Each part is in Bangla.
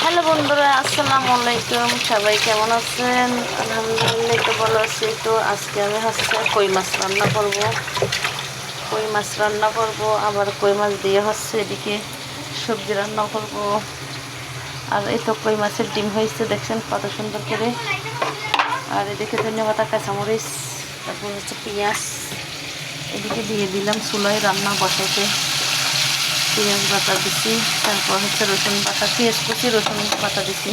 হ্যালো বন্ধুরা, আসসালামু আলাইকুম। সবাই কেমন আছেন? আলহামদুলিল্লাহ তো ভালো আছি। তো আজকে আমি কই মাছ রান্না করব। আবার কই মাছ দিয়ে এদিকে সবজি রান্না করব। আর এই তো কই মাছের ডিম হয়েছে, দেখছেন কত সুন্দর করে। আর এদিকে ধন্যবাদ, কাঁচামরিচ, তারপর পেঁয়াজ এদিকে দিয়ে দিলাম চুলায় রান্না বসাইতে। পেঁয়াজ বাটা দিছি, তারপর রসুন বাটা, পেঁয়াজ কুচি, রসুন বাটা দিছি।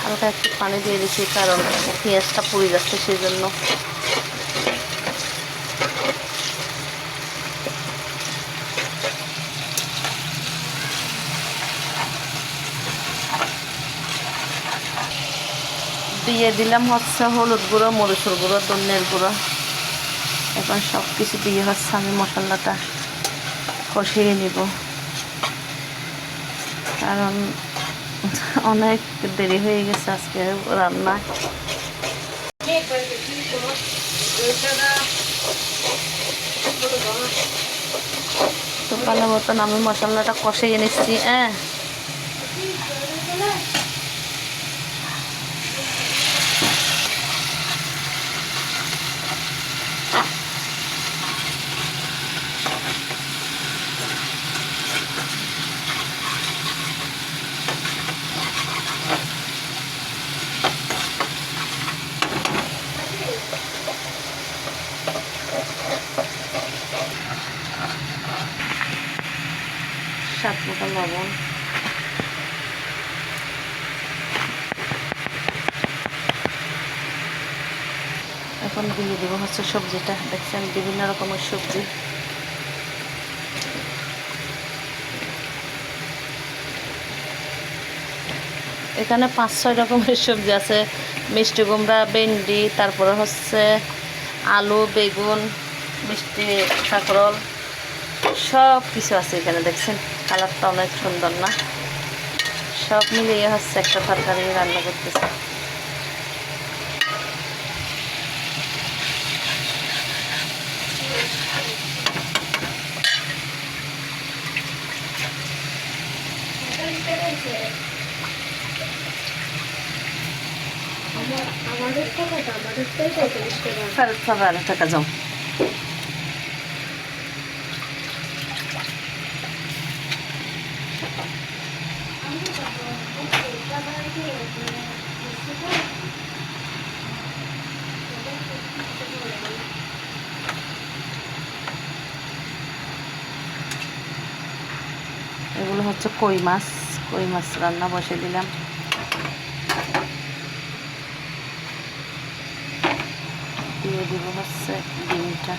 হালকা একটু পানি দিয়ে দিছি, কারণ পেঁয়াজটা পুড়ে যাচ্ছে সেই জন্য। দিয়ে দিলাম হলুদ গুঁড়ো, মরিচের গুঁড়ো, ধনিয়ার গুঁড়ো। এখন সব কিছু দিয়ে আমি মশলাটা কষিয়ে নিব, কারণ অনেক দেরি হয়ে গেছে আজকে রান্না। তো ভালো মতন আমি মশলাটা কষিয়ে নিচ্ছি। স্বাদ মতো লবণ, এখন দিয়ে দেবো সবজিটা। দেখছেন বিভিন্ন রকমের সবজি। এখানে 5-6 রকমের সবজি আছে। মিষ্টি কুমড়া, ভেন্ডি, তারপরে আলু, বেগুন, মিষ্টি কাঁকরোল, সব কিছু আছে এখানে। দেখছেন কালারটা অনেক সুন্দর না? সব মিলিয়ে একটা তরকারি রান্না করতেছে। ভালো টাকা যাও। এগুলো কই মাছ রান্না বসে দিলাম। দিয়ে দিব ডিমটা।